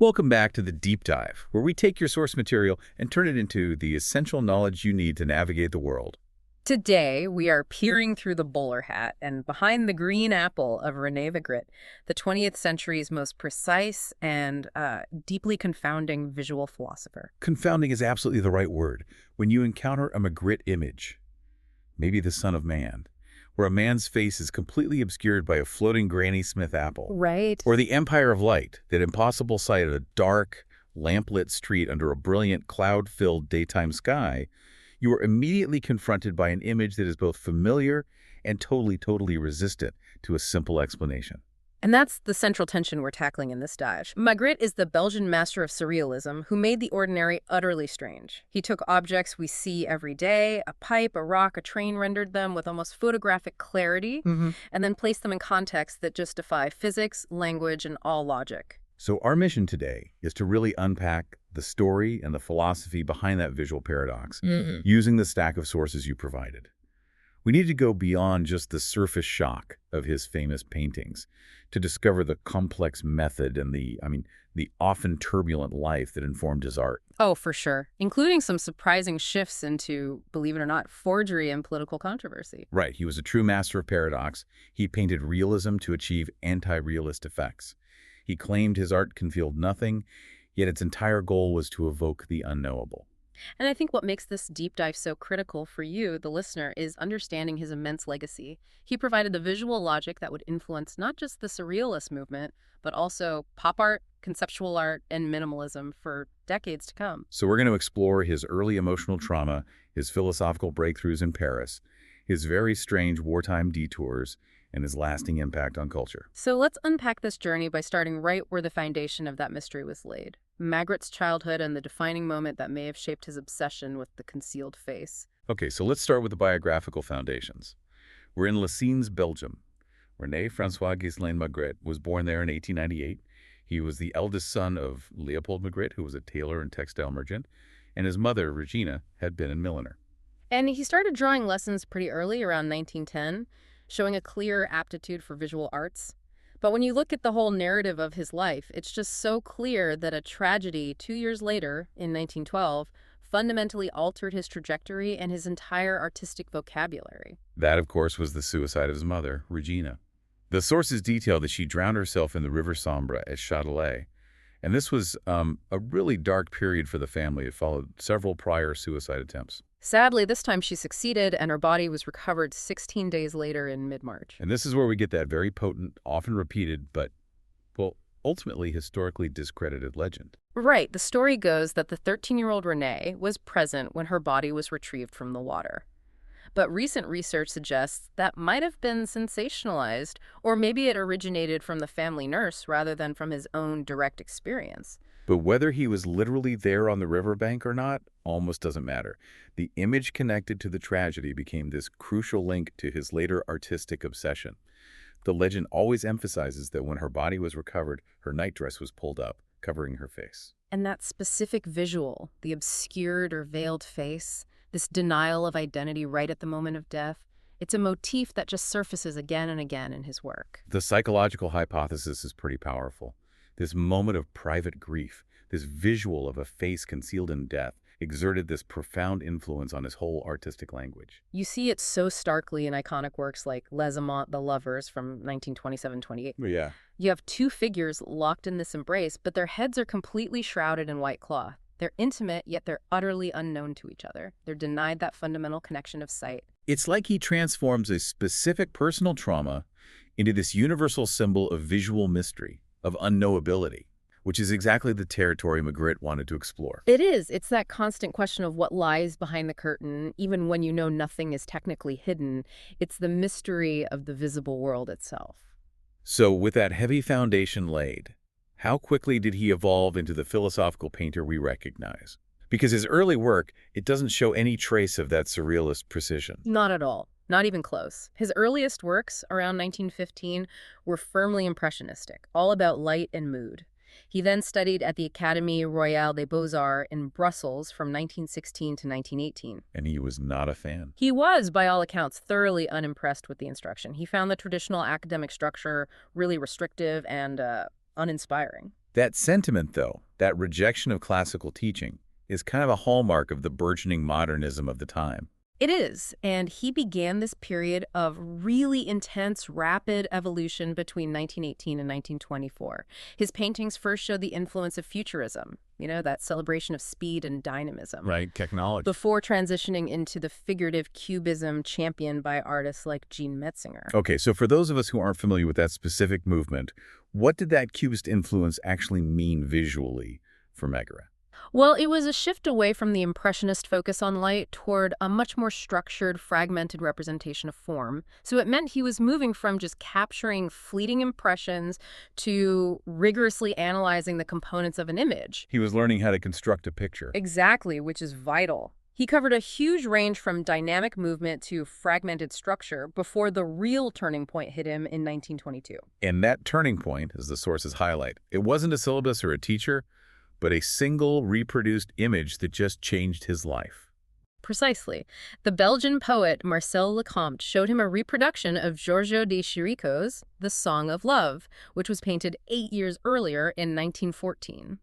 Welcome back to the Deep Dive, where we take your source material and turn it into the essential knowledge you need to navigate the world. Today, we are peering through the bowler hat and behind the green apple of René Magritte, the 20th century's most precise and deeply confounding visual philosopher. Confounding is absolutely the right word. When you encounter a Magritte image, maybe the Son of Man, where a man's face is completely obscured by a floating Granny Smith apple, Right. or the Empire of Light, that impossible sight of a dark, lamplit street under a brilliant, cloud-filled daytime sky, you are immediately confronted by an image that is both familiar and totally resistant to a simple explanation. And that's the central tension we're tackling in this dive. Magritte is the Belgian master of surrealism who made the ordinary utterly strange. He took objects we see every day, a pipe, a rock, a train, rendered them with almost photographic clarity, and then placed them in contexts that just defy physics, language, and all logic. So our mission today is to really unpack the story and the philosophy behind that visual paradox, using the stack of sources you provided. We need to go beyond just the surface shock of his famous paintings to discover the complex method and the often turbulent life that informed his art. Oh, for sure. Including some surprising shifts into, believe it or not, forgery and political controversy. Right, he was a true master of paradox. He painted realism to achieve anti-realist effects. He claimed his art concealed nothing, yet its entire goal was to evoke the unknowable. And I think what makes this deep dive so critical for you, the listener, is understanding his immense legacy. He provided the visual logic that would influence not just the surrealist movement, but also pop art, conceptual art, and minimalism for decades to come. So we're going to explore his early emotional trauma, his philosophical breakthroughs in Paris, his very strange wartime detours, and his lasting impact on culture. So let's unpack this journey by starting right where the foundation of that mystery was laid. Magritte's childhood and the defining moment that may have shaped his obsession with the concealed face. Okay, so let's start with the biographical foundations. We're in Les Scenes, Belgium. René François Ghislain Magritte was born there in 1898. He was the eldest son of Leopold Magritte, who was a tailor and textile merchant, and his mother, Regina, had been a milliner. And he started drawing lessons pretty early, around 1910, showing a clear aptitude for visual arts. But when you look at the whole narrative of his life, it's just so clear that a tragedy 2 years later, in 1912, fundamentally altered his trajectory and his entire artistic vocabulary. That, of course, was the suicide of his mother, Regina. The sources detail that she drowned herself in the River Sambre at Châtelet, and this was a really dark period for the family. It followed several prior suicide attempts. Sadly, this time she succeeded, and her body was recovered 16 days later in mid-March. And this is where we get that very potent, often repeated, but, well, ultimately historically discredited legend. Right. The story goes that the 13-year-old René was present when her body was retrieved from the water. But recent research suggests that might have been sensationalized, or maybe it originated from the family nurse rather than from his own direct experience. But whether he was literally there on the riverbank or not almost doesn't matter. The image connected to the tragedy became this crucial link to his later artistic obsession. The legend always emphasizes that when her body was recovered, her nightdress was pulled up, covering her face. And that specific visual, the obscured or veiled face, this denial of identity right at the moment of death, it's a motif that just surfaces again and again in his work. The psychological hypothesis is pretty powerful. This moment of private grief, this visual of a face concealed in death, exerted this profound influence on his whole artistic language. You see it so starkly in iconic works like Les Amants, The Lovers from 1927-28. Yeah. You have two figures locked in this embrace, but their heads are completely shrouded in white cloth. They're intimate, yet they're utterly unknown to each other. They're denied that fundamental connection of sight. It's like he transforms a specific personal trauma into this universal symbol of visual mystery, of unknowability, which is exactly the territory Magritte wanted to explore. It is. It's that constant question of what lies behind the curtain, even when you know nothing is technically hidden. It's the mystery of the visible world itself. So with that heavy foundation laid, how quickly did he evolve into the philosophical painter we recognize? Because his early work, it doesn't show any trace of that surrealist precision. Not at all. Not even close. His earliest works, around 1915, were firmly impressionistic, all about light and mood. He then studied at the Académie Royale des Beaux-Arts in Brussels from 1916 to 1918. And he was not a fan. He was, by all accounts, thoroughly unimpressed with the instruction. He found the traditional academic structure really restrictive and uninspiring. That sentiment, though, that rejection of classical teaching, is kind of a hallmark of the burgeoning modernism of the time. It is, and he began this period of really intense, rapid evolution between 1918 and 1924. His paintings first showed the influence of futurism, that celebration of speed and dynamism. Right, technology. Before transitioning into the figurative cubism championed by artists like Jean Metzinger. Okay, so for those of us who aren't familiar with that specific movement, what did that cubist influence actually mean visually for Magritte? Well, it was a shift away from the impressionist focus on light toward a much more structured, fragmented representation of form. So it meant he was moving from just capturing fleeting impressions to rigorously analyzing the components of an image. He was learning how to construct a picture. Exactly, which is vital. He covered a huge range from dynamic movement to fragmented structure before the real turning point hit him in 1922. And that turning point, as the sources highlight, it wasn't a syllabus or a teacher, but a single reproduced image that just changed his life. Precisely. The Belgian poet Marcel Lecomte showed him a reproduction of Giorgio de Chirico's The Song of Love, which was painted 8 years earlier in 1914.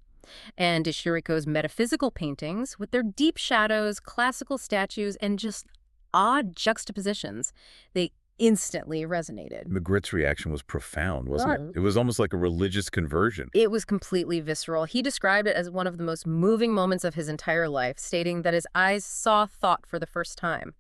And de Chirico's metaphysical paintings, with their deep shadows, classical statues, and just odd juxtapositions, they instantly resonated. Magritte's reaction was profound, wasn't it? It was almost like a religious conversion. It was completely visceral. He described it as one of the most moving moments of his entire life, stating that his eyes saw thought for the first time.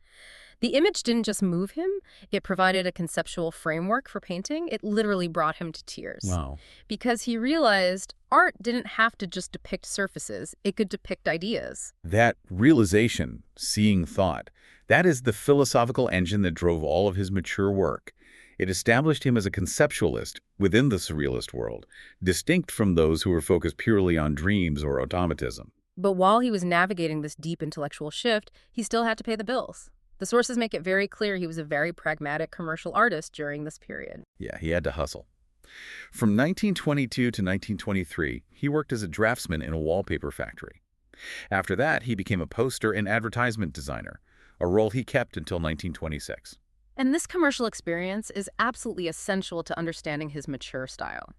The image didn't just move him, it provided a conceptual framework for painting. It literally brought him to tears. Wow. Because he realized art didn't have to just depict surfaces, it could depict ideas. That realization, seeing thought, that is the philosophical engine that drove all of his mature work. It established him as a conceptualist within the surrealist world, distinct from those who were focused purely on dreams or automatism. But while he was navigating this deep intellectual shift, he still had to pay the bills. The sources make it very clear he was a very pragmatic commercial artist during this period. Yeah, he had to hustle. From 1922 to 1923, he worked as a draftsman in a wallpaper factory. After that, he became a poster and advertisement designer, a role he kept until 1926. And this commercial experience is absolutely essential to understanding his mature style.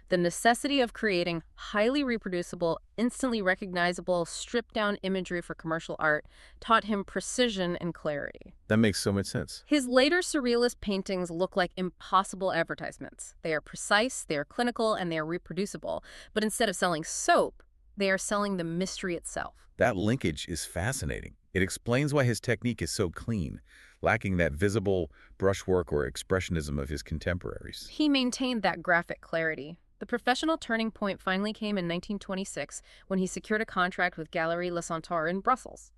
The necessity of creating highly reproducible, instantly recognizable, stripped-down imagery for commercial art taught him precision and clarity. That makes so much sense. His later surrealist paintings look like impossible advertisements. They are precise, they are clinical, and they are reproducible. But instead of selling soap, they are selling the mystery itself. That linkage is fascinating. It explains why his technique is so clean, lacking that visible brushwork or expressionism of his contemporaries. He maintained that graphic clarity. The professional turning point finally came in 1926 when he secured a contract with Galerie Le Centaure in Brussels.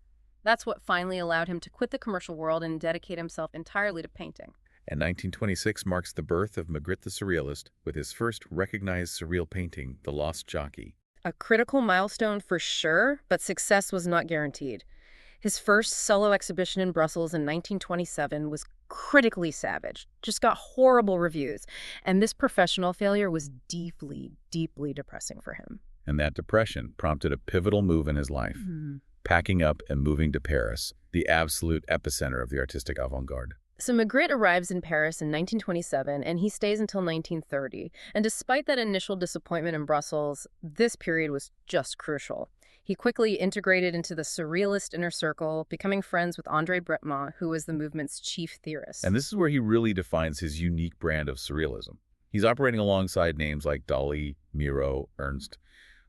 That's what finally allowed him to quit the commercial world and dedicate himself entirely to painting. And 1926 marks the birth of Magritte the Surrealist with his first recognized surreal painting, The Lost Jockey. A critical milestone for sure, but success was not guaranteed. His first solo exhibition in Brussels in 1927 was critically savage, just got horrible reviews, and this professional failure was deeply, deeply depressing for him. And that depression prompted a pivotal move in his life, packing up and moving to Paris, the absolute epicenter of the artistic avant-garde. So Magritte arrives in Paris in 1927, and he stays until 1930. And despite that initial disappointment in Brussels, this period was just crucial. He quickly integrated into the surrealist inner circle, becoming friends with André Breton, who was the movement's chief theorist. And this is where he really defines his unique brand of surrealism. He's operating alongside names like Dali, Miro, Ernst,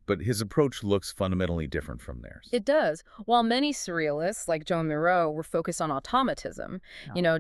but his approach looks fundamentally different from theirs. It does. While many surrealists, like Joan Miro, were focused on automatism,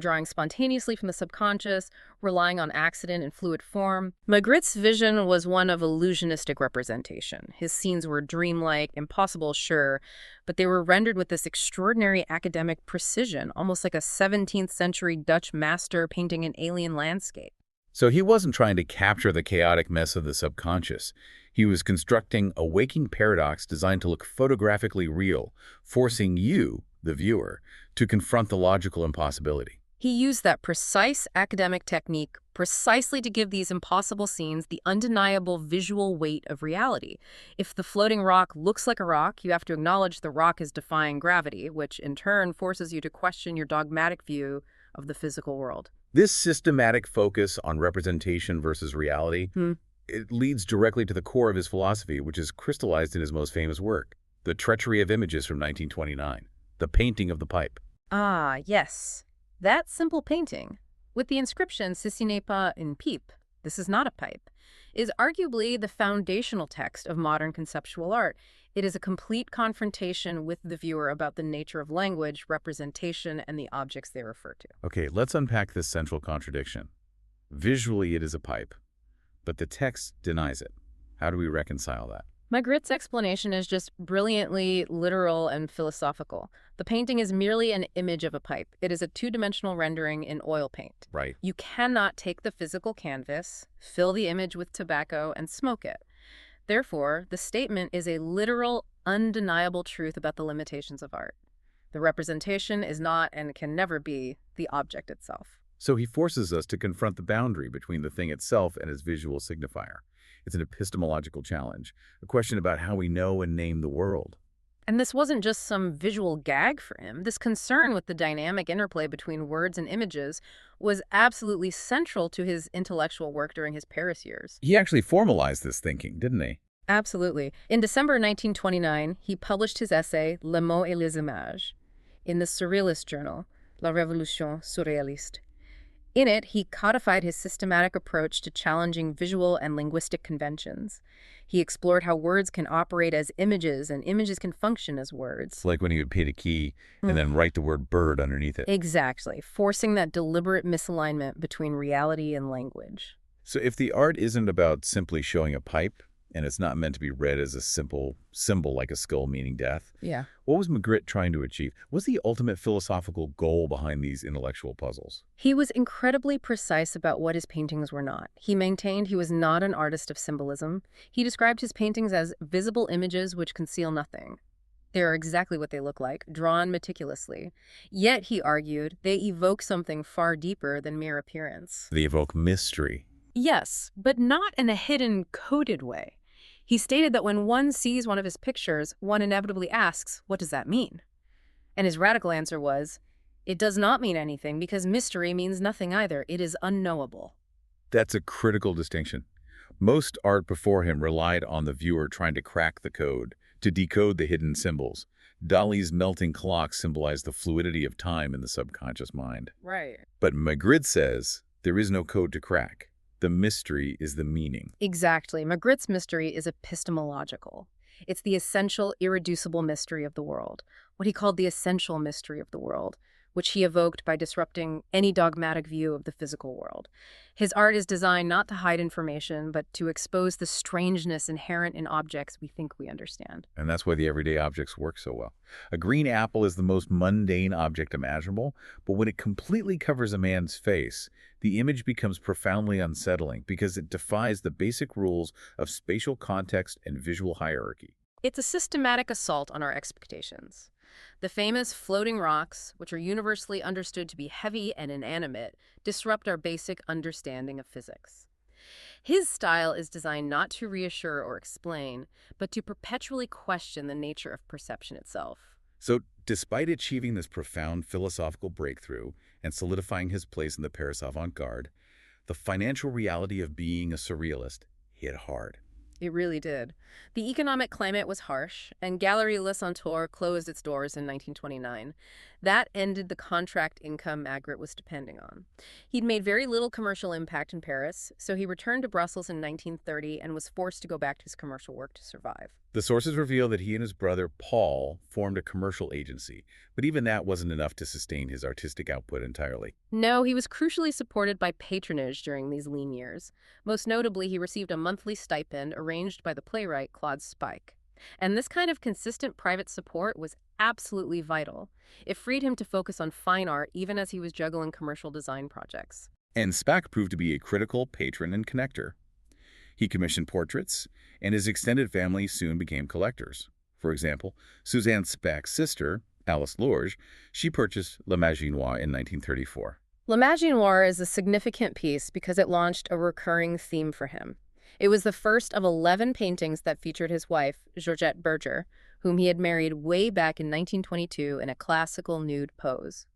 drawing spontaneously from the subconscious, relying on accident and fluid form, Magritte's vision was one of illusionistic representation. His scenes were dreamlike, impossible, sure, but they were rendered with this extraordinary academic precision, almost like a 17th century Dutch master painting an alien landscape. So he wasn't trying to capture the chaotic mess of the subconscious. He was constructing a waking paradox designed to look photographically real, forcing you, the viewer, to confront the logical impossibility. He used that precise academic technique precisely to give these impossible scenes the undeniable visual weight of reality. If the floating rock looks like a rock, you have to acknowledge the rock is defying gravity, which in turn forces you to question your dogmatic view of the physical world. This systematic focus on representation versus reality, it leads directly to the core of his philosophy, which is crystallized in his most famous work, The Treachery of Images from 1929, the painting of the pipe. Ah, yes. That simple painting, with the inscription Ceci n'est pas une pipe, this is not a pipe, is arguably the foundational text of modern conceptual art. It is a complete confrontation with the viewer about the nature of language, representation, and the objects they refer to. Okay, let's unpack this central contradiction. Visually, it is a pipe, but the text denies it. How do we reconcile that? Magritte's explanation is just brilliantly literal and philosophical. The painting is merely an image of a pipe. It is a two-dimensional rendering in oil paint. Right. You cannot take the physical canvas, fill the image with tobacco, and smoke it. Therefore, the statement is a literal, undeniable truth about the limitations of art. The representation is not and can never be the object itself. So he forces us to confront the boundary between the thing itself and its visual signifier. It's an epistemological challenge, a question about how we know and name the world. And this wasn't just some visual gag for him. This concern with the dynamic interplay between words and images was absolutely central to his intellectual work during his Paris years. He actually formalized this thinking, didn't he? Absolutely. In December 1929, he published his essay Le mot et les images in the Surrealist journal, La Révolution Surrealiste. In it, he codified his systematic approach to challenging visual and linguistic conventions. He explored how words can operate as images and images can function as words. It's like when he would paint a key and then write the word bird underneath it. Exactly, forcing that deliberate misalignment between reality and language. So if the art isn't about simply showing a pipe, and it's not meant to be read as a simple symbol like a skull meaning death, Yeah. what was Magritte trying to achieve? What's the ultimate philosophical goal behind these intellectual puzzles? He was incredibly precise about what his paintings were not. He maintained he was not an artist of symbolism. He described his paintings as visible images which conceal nothing. They are exactly what they look like, drawn meticulously. Yet, he argued, they evoke something far deeper than mere appearance. They evoke mystery. Yes, but not in a hidden, coded way. He stated that when one sees one of his pictures, one inevitably asks, what does that mean? And his radical answer was, it does not mean anything because mystery means nothing either. It is unknowable. That's a critical distinction. Most art before him relied on the viewer trying to crack the code, to decode the hidden symbols. Dali's melting clock symbolized the fluidity of time in the subconscious mind. Right. But Magritte says there is no code to crack. The mystery is the meaning. Exactly. Magritte's mystery is epistemological. It's the essential, irreducible mystery of the world, what he called the essential mystery of the world, which he evoked by disrupting any dogmatic view of the physical world. His art is designed not to hide information, but to expose the strangeness inherent in objects we think we understand. And that's why the everyday objects work so well. A green apple is the most mundane object imaginable, but when it completely covers a man's face, the image becomes profoundly unsettling because it defies the basic rules of spatial context and visual hierarchy. It's a systematic assault on our expectations. The famous floating rocks, which are universally understood to be heavy and inanimate, disrupt our basic understanding of physics. His style is designed not to reassure or explain, but to perpetually question the nature of perception itself. So, despite achieving this profound philosophical breakthrough and solidifying his place in the Paris avant-garde, the financial reality of being a surrealist hit hard. It really did. The economic climate was harsh, and Galerie Le Centaure closed its doors in 1929. That ended the contract income Magritte was depending on. He'd made very little commercial impact in Paris, so he returned to Brussels in 1930 and was forced to go back to his commercial work to survive. The sources reveal that he and his brother, Paul, formed a commercial agency, but even that wasn't enough to sustain his artistic output entirely. No, he was crucially supported by patronage during these lean years. Most notably, he received a monthly stipend arranged by the playwright Claude Spike. And this kind of consistent private support was absolutely vital. It freed him to focus on fine art even as he was juggling commercial design projects. And Spake proved to be a critical patron and connector. He commissioned portraits, and his extended family soon became collectors. For example, Suzanne Spake's sister, Alice Lorge, she purchased L'Imaginoire in 1934. L'Imaginoire is a significant piece because it launched a recurring theme for him. It was the first of 11 paintings that featured his wife, Georgette Berger, whom he had married way back in 1922 in a classical nude pose.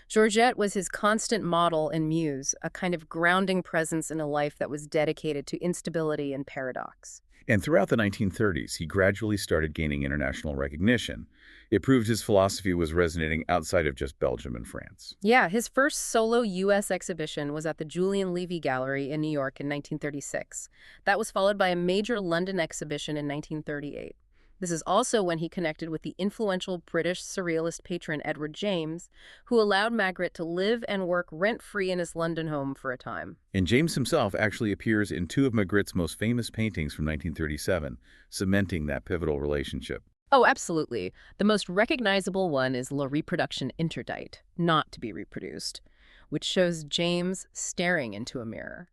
Georgette was his constant model and muse, a kind of grounding presence in a life that was dedicated to instability and paradox. And throughout the 1930s, he gradually started gaining international recognition. It proved his philosophy was resonating outside of just Belgium and France. Yeah, his first solo U.S. exhibition was at the Julian Levy Gallery in New York in 1936. That was followed by a major London exhibition in 1938. This is also when he connected with the influential British surrealist patron Edward James, who allowed Magritte to live and work rent-free in his London home for a time. And James himself actually appears in two of Magritte's most famous paintings from 1937, cementing that pivotal relationship. Oh, absolutely. The most recognizable one is La Reproduction Interdite, not to be reproduced, which shows James staring into a mirror.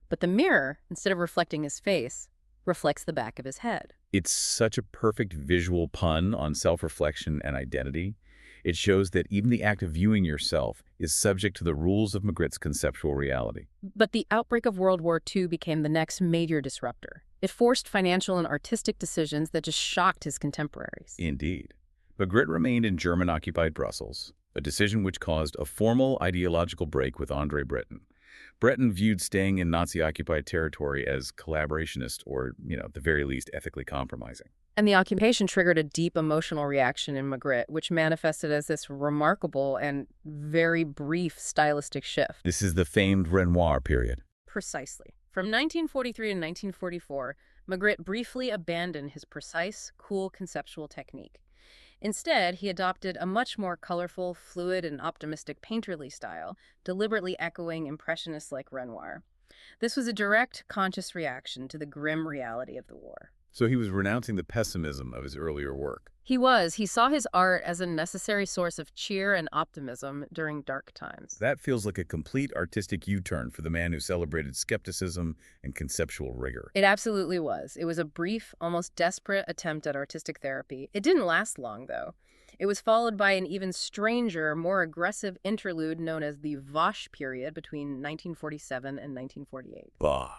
But the mirror, instead of reflecting his face, reflects the back of his head. It's such a perfect visual pun on self-reflection and identity. It shows that even the act of viewing yourself is subject to the rules of Magritte's conceptual reality. But the outbreak of World War II became the next major disruptor. It forced financial and artistic decisions that just shocked his contemporaries. Indeed. Magritte remained in German-occupied Brussels, a decision which caused a formal ideological break with André Breton. Breton viewed staying in Nazi-occupied territory as collaborationist or, at the very least, ethically compromising. And the occupation triggered a deep emotional reaction in Magritte, which manifested as this remarkable and very brief stylistic shift. This is the famed Renoir period. Precisely. From 1943 to 1944, Magritte briefly abandoned his precise, cool conceptual technique. Instead, he adopted a much more colorful, fluid, and optimistic painterly style, deliberately echoing impressionists like Renoir. This was a direct, conscious reaction to the grim reality of the war. So he was renouncing the pessimism of his earlier work. He was. He saw his art as a necessary source of cheer and optimism during dark times. That feels like a complete artistic U-turn for the man who celebrated skepticism and conceptual rigor. It absolutely was. It was a brief, almost desperate attempt at artistic therapy. It didn't last long, though. It was followed by an even stranger, more aggressive interlude known as the Vache period between 1947 and 1948. Bah.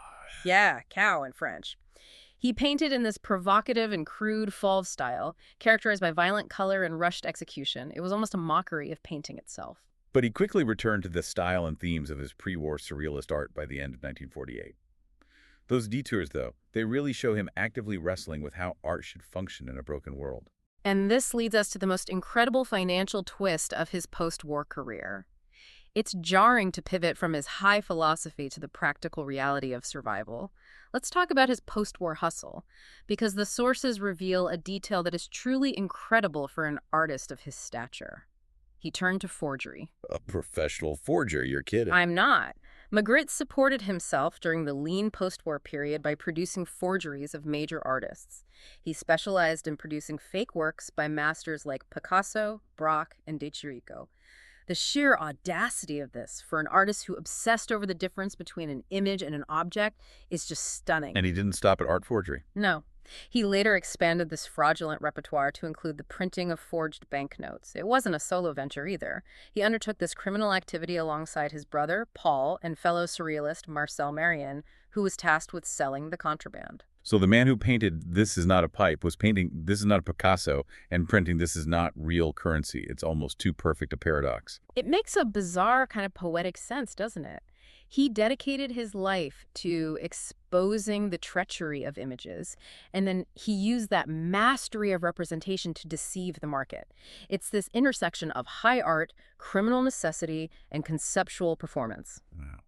Yeah, cow in French. He painted in this provocative and crude fauve style, characterized by violent color and rushed execution. It was almost a mockery of painting itself. But he quickly returned to the style and themes of his pre-war surrealist art by the end of 1948. Those detours, though, they really show him actively wrestling with how art should function in a broken world. And this leads us to the most incredible financial twist of his post-war career. It's jarring to pivot from his high philosophy to the practical reality of survival. Let's talk about his post-war hustle, because the sources reveal a detail that is truly incredible for an artist of his stature. He turned to forgery. A professional forger, you're kidding. I'm not. Magritte supported himself during the lean post-war period by producing forgeries of major artists. He specialized in producing fake works by masters like Picasso, Braque, and De Chirico. The sheer audacity of this for an artist who obsessed over the difference between an image and an object is just stunning. And he didn't stop at art forgery. No. He later expanded this fraudulent repertoire to include the printing of forged banknotes. It wasn't a solo venture either. He undertook this criminal activity alongside his brother, Paul, and fellow surrealist Marcel Marion, who was tasked with selling the contraband. So the man who painted "This is not a pipe" was painting "This is not a Picasso" and printing "This is not real currency." It's almost too perfect a paradox. It makes a bizarre kind of poetic sense, doesn't it? He dedicated his life to exposing the treachery of images, and then he used that mastery of representation to deceive the market. It's this intersection of high art, criminal necessity, and conceptual performance. Wow.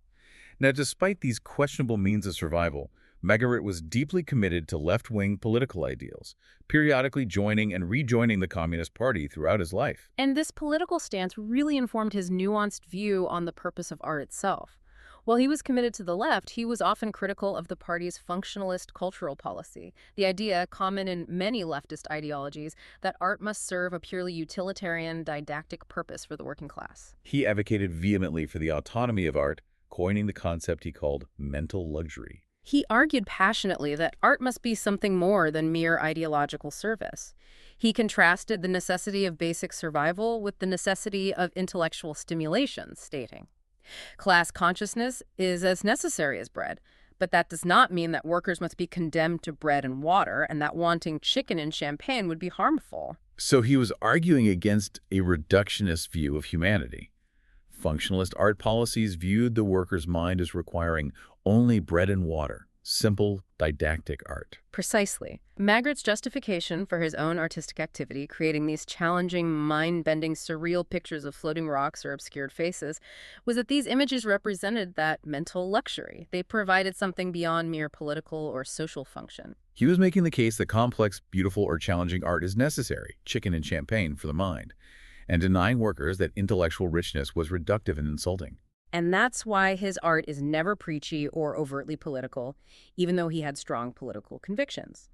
Now, despite these questionable means of survival, Magritte was deeply committed to left-wing political ideals, periodically joining and rejoining the Communist Party throughout his life. And this political stance really informed his nuanced view on the purpose of art itself. While he was committed to the left, he was often critical of the party's functionalist cultural policy, the idea, common in many leftist ideologies, that art must serve a purely utilitarian, didactic purpose for the working class. He advocated vehemently for the autonomy of art, coining the concept he called mental luxury. He argued passionately that art must be something more than mere ideological service. He contrasted the necessity of basic survival with the necessity of intellectual stimulation, stating, "Class consciousness is as necessary as bread, but that does not mean that workers must be condemned to bread and water, and that wanting chicken and champagne would be harmful." So he was arguing against a reductionist view of humanity. Functionalist art policies viewed the worker's mind as requiring only bread and water, simple, didactic art. Precisely. Magritte's justification for his own artistic activity, creating these challenging, mind-bending, surreal pictures of floating rocks or obscured faces, was that these images represented that mental luxury. They provided something beyond mere political or social function. He was making the case that complex, beautiful, or challenging art is necessary, chicken and champagne for the mind, and denying workers that intellectual richness was reductive and insulting. And that's why his art is never preachy or overtly political, even though he had strong political convictions.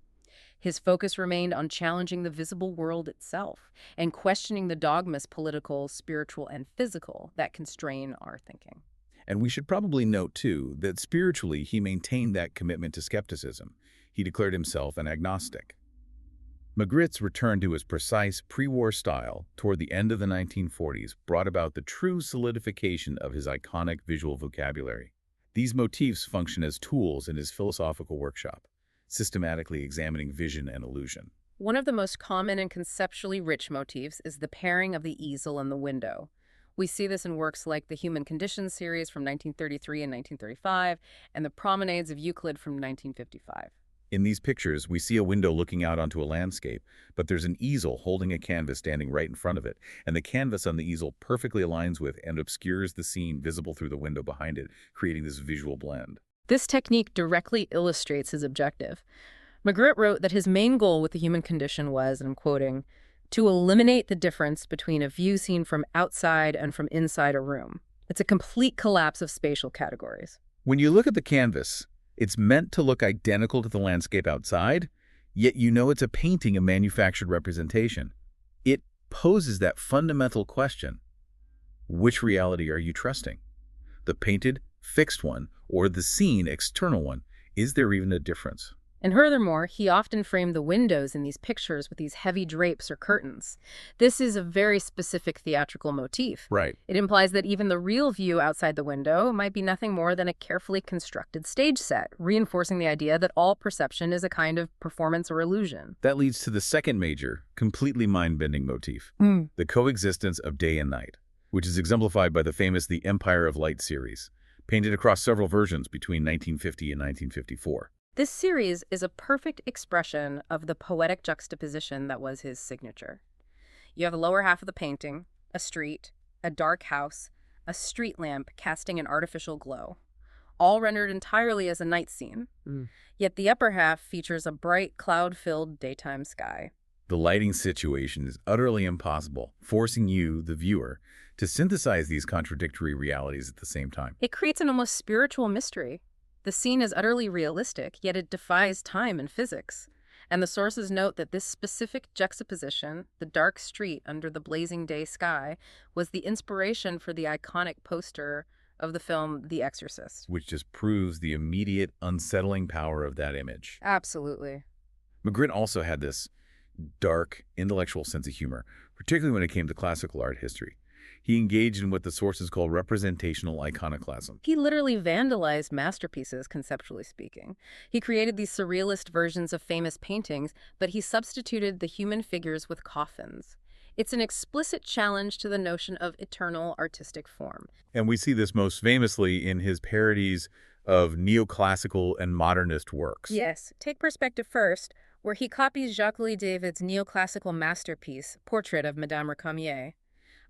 His focus remained on challenging the visible world itself and questioning the dogmas, political, spiritual, and physical, that constrain our thinking. And we should probably note, too, that spiritually he maintained that commitment to skepticism. He declared himself an agnostic. Magritte's return to his precise pre-war style toward the end of the 1940s brought about the true solidification of his iconic visual vocabulary. These motifs function as tools in his philosophical workshop, systematically examining vision and illusion. One of the most common and conceptually rich motifs is the pairing of the easel and the window. We see this in works like the Human Condition series from 1933 and 1935 and the Promenades of Euclid from 1955. In these pictures, we see a window looking out onto a landscape, but there's an easel holding a canvas standing right in front of it, and the canvas on the easel perfectly aligns with and obscures the scene visible through the window behind it, creating this visual blend. This technique directly illustrates his objective. Magritte wrote that his main goal with the Human Condition was, and I'm quoting, to eliminate the difference between a view seen from outside and from inside a room. It's a complete collapse of spatial categories. When you look at the canvas, it's meant to look identical to the landscape outside, yet you know it's a painting, a manufactured representation. It poses that fundamental question: which reality are you trusting? The painted, fixed one, or the seen, external one? Is there even a difference? And furthermore, he often framed the windows in these pictures with these heavy drapes or curtains. This is a very specific theatrical motif. Right. It implies that even the real view outside the window might be nothing more than a carefully constructed stage set, reinforcing the idea that all perception is a kind of performance or illusion. That leads to the second major, completely mind-bending motif, the coexistence of day and night, which is exemplified by the famous The Empire of Light series, painted across several versions between 1950 and 1954. This series is a perfect expression of the poetic juxtaposition that was his signature. You have the lower half of the painting, a street, a dark house, a street lamp casting an artificial glow, all rendered entirely as a night scene. Yet the upper half features a bright, cloud-filled daytime sky. The lighting situation is utterly impossible, forcing you, the viewer, to synthesize these contradictory realities at the same time. It creates an almost spiritual mystery. The scene is utterly realistic, yet it defies time and physics. And the sources note that this specific juxtaposition, the dark street under the blazing day sky, was the inspiration for the iconic poster of the film The Exorcist. Which just proves the immediate, unsettling power of that image. Absolutely. Magritte also had this dark, intellectual sense of humor, particularly when it came to classical art history. He engaged in what the sources call representational iconoclasm. He literally vandalized masterpieces, conceptually speaking. He created these surrealist versions of famous paintings, but he substituted the human figures with coffins. It's an explicit challenge to the notion of eternal artistic form. And we see this most famously in his parodies of neoclassical and modernist works. Yes. Take Perspective First, where he copies Jacques-Louis David's neoclassical masterpiece, Portrait of Madame Récamier.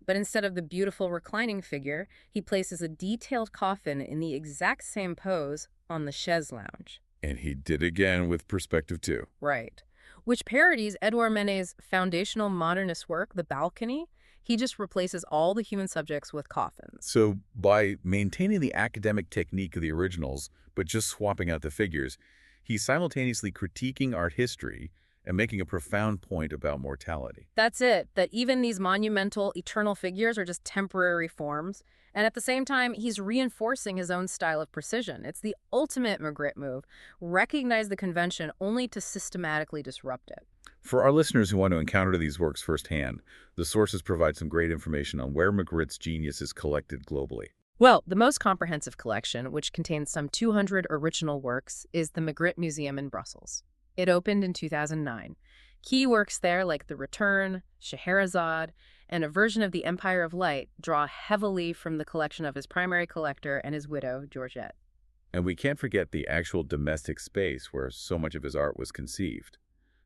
But instead of the beautiful reclining figure, he places a detailed coffin in the exact same pose on the chaise lounge. And he did again with Perspective 2. Right. Which parodies Edouard Manet's foundational modernist work, The Balcony. He just replaces all the human subjects with coffins. So by maintaining the academic technique of the originals, but just swapping out the figures, he's simultaneously critiquing art history and making a profound point about mortality. That's it, that even these monumental, eternal figures are just temporary forms. And at the same time, he's reinforcing his own style of precision. It's the ultimate Magritte move. Recognize the convention only to systematically disrupt it. For our listeners who want to encounter these works firsthand, the sources provide some great information on where Magritte's genius is collected globally. Well, the most comprehensive collection, which contains some 200 original works, is the Magritte Museum in Brussels. It opened in 2009. Key works there like The Return, Scheherazade, and a version of The Empire of Light draw heavily from the collection of his primary collector and his widow, Georgette. And we can't forget the actual domestic space where so much of his art was conceived.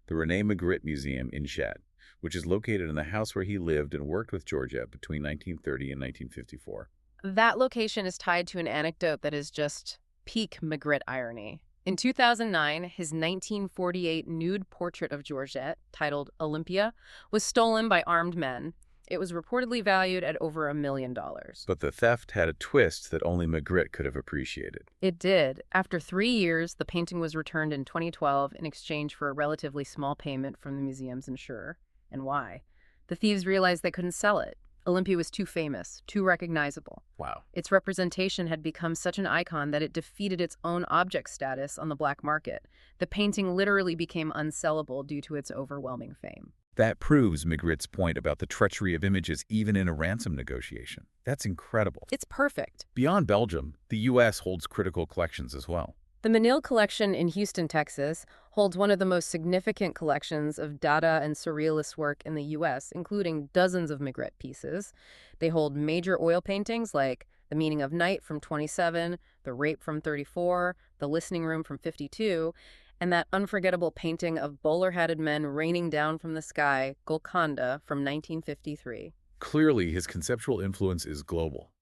The René Magritte Museum in Chet, which is located in the house where he lived and worked with Georgette between 1930 and 1954. That location is tied to an anecdote that is just peak Magritte irony. In 2009, his 1948 nude portrait of Georgette, titled Olympia, was stolen by armed men. It was reportedly valued at over $1 million. But the theft had a twist that only Magritte could have appreciated. It did. After 3 years, the painting was returned in 2012 in exchange for a relatively small payment from the museum's insurer. And why? The thieves realized they couldn't sell it. Olympia was too famous, too recognizable. Wow. Its representation had become such an icon that it defeated its own object status on the black market. The painting literally became unsellable due to its overwhelming fame. That proves Magritte's point about the treachery of images even in a ransom negotiation. That's incredible. It's perfect. Beyond Belgium, the U.S. holds critical collections as well. The Menil Collection in Houston, Texas, holds one of the most significant collections of Dada and Surrealist work in the U.S., including dozens of Magritte pieces. They hold major oil paintings like The Meaning of Night from 27, The Rape from 34, The Listening Room from 52, and that unforgettable painting of bowler-hatted men raining down from the sky, Golconda, from 1953. Clearly, his conceptual influence is global,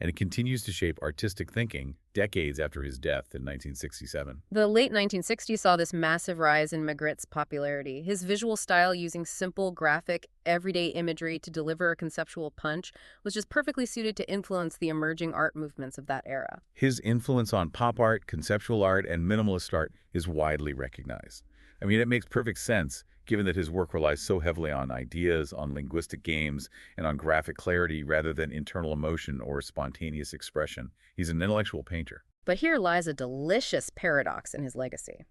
and it continues to shape artistic thinking decades after his death in 1967. The late 1960s saw this massive rise in Magritte's popularity. His visual style, using simple, graphic, everyday imagery to deliver a conceptual punch, was just perfectly suited to influence the emerging art movements of that era. His influence on pop art, conceptual art, and minimalist art is widely recognized. I mean, it makes perfect sense, given that his work relies so heavily on ideas, on linguistic games, and on graphic clarity rather than internal emotion or spontaneous expression. He's an intellectual painter. But here lies a delicious paradox in his legacy.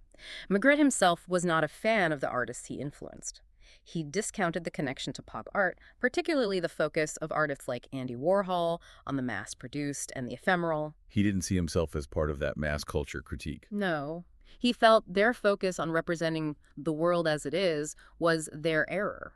Magritte himself was not a fan of the artists he influenced. He discounted the connection to pop art, particularly the focus of artists like Andy Warhol on the mass-produced and the ephemeral. He didn't see himself as part of that mass culture critique. No. He felt their focus on representing the world as it is was their error.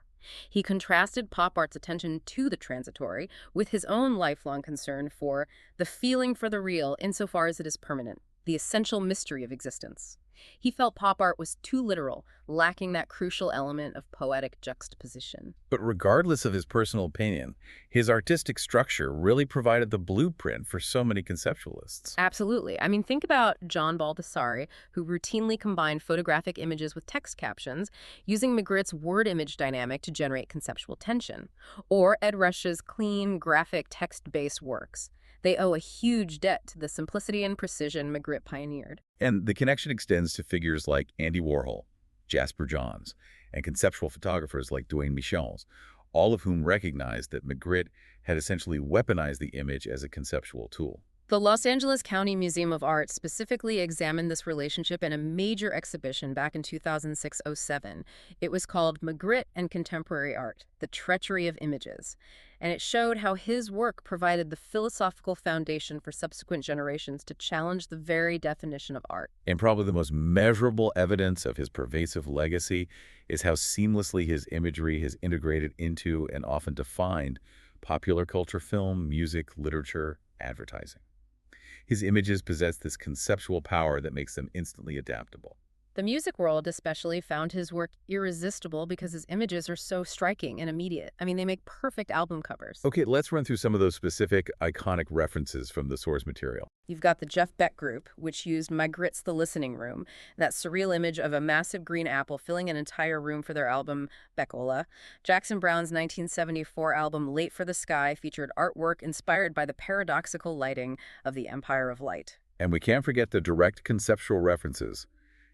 He contrasted pop art's attention to the transitory with his own lifelong concern for the feeling for the real insofar as it is permanent, the essential mystery of existence. He felt pop art was too literal, lacking that crucial element of poetic juxtaposition. But regardless of his personal opinion, his artistic structure really provided the blueprint for so many conceptualists. Absolutely. I mean, think about John Baldessari, who routinely combined photographic images with text captions, using Magritte's word-image dynamic to generate conceptual tension. Or Ed Rush's clean, graphic, text-based works. They owe a huge debt to the simplicity and precision Magritte pioneered. And the connection extends to figures like Andy Warhol, Jasper Johns, and conceptual photographers like Duane Michels, all of whom recognized that Magritte had essentially weaponized the image as a conceptual tool. The Los Angeles County Museum of Art specifically examined this relationship in a major exhibition back in 2006-07. It was called Magritte and Contemporary Art, The Treachery of Images, and it showed how his work provided the philosophical foundation for subsequent generations to challenge the very definition of art. And probably the most measurable evidence of his pervasive legacy is how seamlessly his imagery has integrated into and often defined popular culture, film, music, literature, advertising. His images possess this conceptual power that makes them instantly adaptable. The music world especially found his work irresistible because his images are so striking and immediate. I mean, they make perfect album covers. Okay, let's run through some of those specific, iconic references from the source material. You've got the Jeff Beck Group, which used Magritte's The Listening Room, that surreal image of a massive green apple filling an entire room for their album Beckola. Jackson Browne's 1974 album Late for the Sky featured artwork inspired by the paradoxical lighting of the Empire of Light. And we can't forget the direct conceptual references.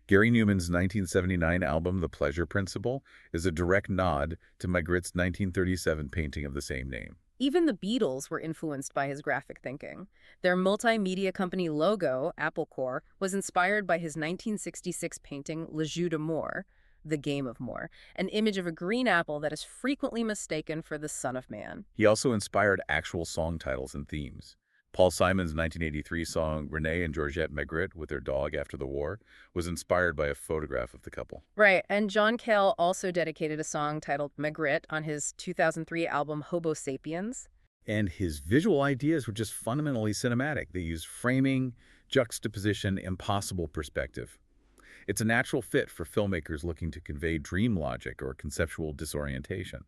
Gary Newman's 1979 album The Pleasure Principle is a direct nod to Magritte's 1937 painting of the same name. Even the Beatles were influenced by his graphic thinking. Their multimedia company logo, Apple Corps, was inspired by his 1966 painting Le Jeu d'Amour, The Game of More, an image of a green apple that is frequently mistaken for the Son of Man. He also inspired actual song titles and themes. Paul Simon's 1983 song René and Georgette Magritte with their dog after the war was inspired by a photograph of the couple. Right, and John Cale also dedicated a song titled Magritte on his 2003 album Homo Sapiens. And his visual ideas were just fundamentally cinematic. They used framing, juxtaposition, impossible perspective. It's a natural fit for filmmakers looking to convey dream logic or conceptual disorientation.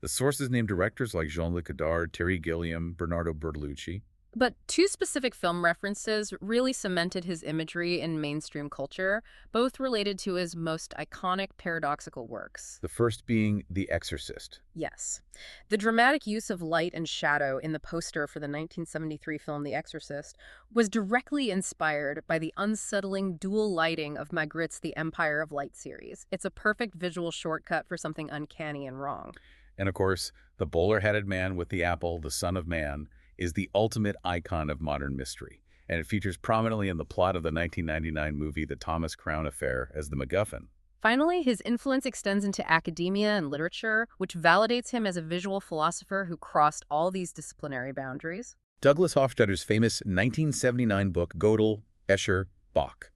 The sources name directors like Jean-Luc Godard, Terry Gilliam, Bernardo Bertolucci. But two specific film references really cemented his imagery in mainstream culture, both related to his most iconic paradoxical works. The first being The Exorcist. Yes. The dramatic use of light and shadow in the poster for the 1973 film The Exorcist was directly inspired by the unsettling dual lighting of Magritte's The Empire of Light series. It's a perfect visual shortcut for something uncanny and wrong. And of course, the bowler-headed man with the apple, the Son of Man, is the ultimate icon of modern mystery, and it features prominently in the plot of the 1999 movie The Thomas Crown Affair as the MacGuffin. Finally, his influence extends into academia and literature, which validates him as a visual philosopher who crossed all these disciplinary boundaries. Douglas Hofstadter's famous 1979 book Gödel, Escher, Bach,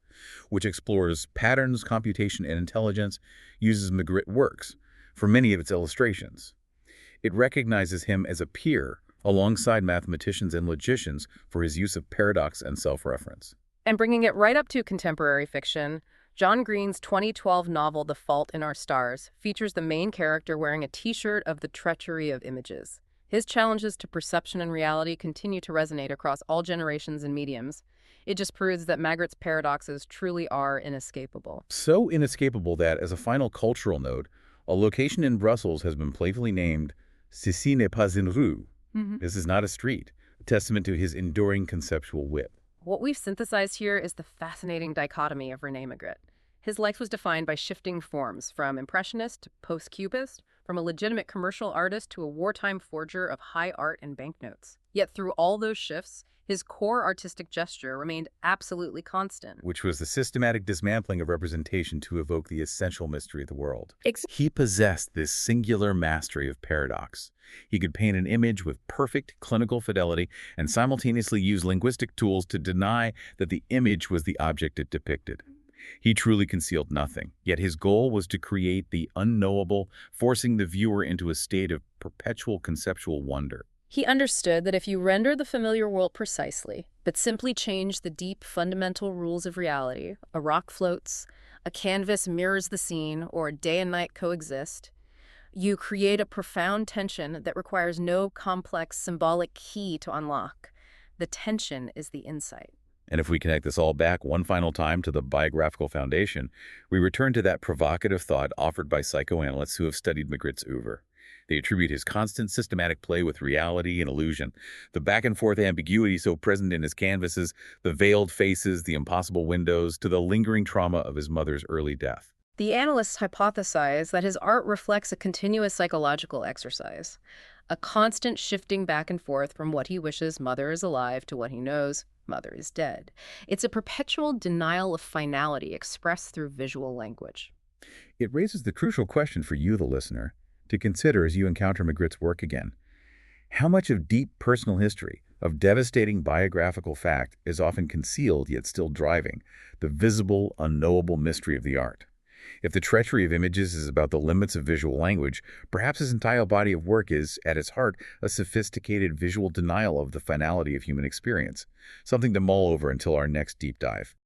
which explores patterns, computation, and intelligence, uses Magritte works for many of its illustrations. It recognizes him as a peer alongside mathematicians and logicians for his use of paradox and self-reference. And bringing it right up to contemporary fiction, John Green's 2012 novel The Fault in Our Stars features the main character wearing a t-shirt of the treachery of images. His challenges to perception and reality continue to resonate across all generations and mediums. It just proves that Magritte's paradoxes truly are inescapable. So inescapable that, as a final cultural note, a location in Brussels has been playfully named Ceci n'est pas une rue. This is not a street, a testament to his enduring conceptual wit. What we've synthesized here is the fascinating dichotomy of René Magritte. His life was defined by shifting forms, from impressionist to post-cubist, from a legitimate commercial artist to a wartime forger of high art and banknotes. Yet through all those shifts, his core artistic gesture remained absolutely constant. Which was the systematic dismantling of representation to evoke the essential mystery of the world. He possessed this singular mastery of paradox. He could paint an image with perfect clinical fidelity and simultaneously use linguistic tools to deny that the image was the object it depicted. He truly concealed nothing, yet his goal was to create the unknowable, forcing the viewer into a state of perpetual conceptual wonder. He understood that if you render the familiar world precisely, but simply change the deep fundamental rules of reality, a rock floats, a canvas mirrors the scene, or day and night coexist, you create a profound tension that requires no complex symbolic key to unlock. The tension is the insight. And if we connect this all back one final time to the biographical foundation, we return to that provocative thought offered by psychoanalysts who have studied Magritte's oeuvre. They attribute his constant systematic play with reality and illusion, the back-and-forth ambiguity so present in his canvases, the veiled faces, the impossible windows, to the lingering trauma of his mother's early death. The analysts hypothesize that his art reflects a continuous psychological exercise, a constant shifting back and forth from what he wishes mother is alive to what he knows mother is dead. It's a perpetual denial of finality expressed through visual language. It raises the crucial question for you, the listener, to consider as you encounter Magritte's work again. How much of deep personal history, of devastating biographical fact, is often concealed yet still driving the visible, unknowable mystery of the art? If the treachery of images is about the limits of visual language, perhaps his entire body of work is, at its heart, a sophisticated visual denial of the finality of human experience, something to mull over until our next deep dive.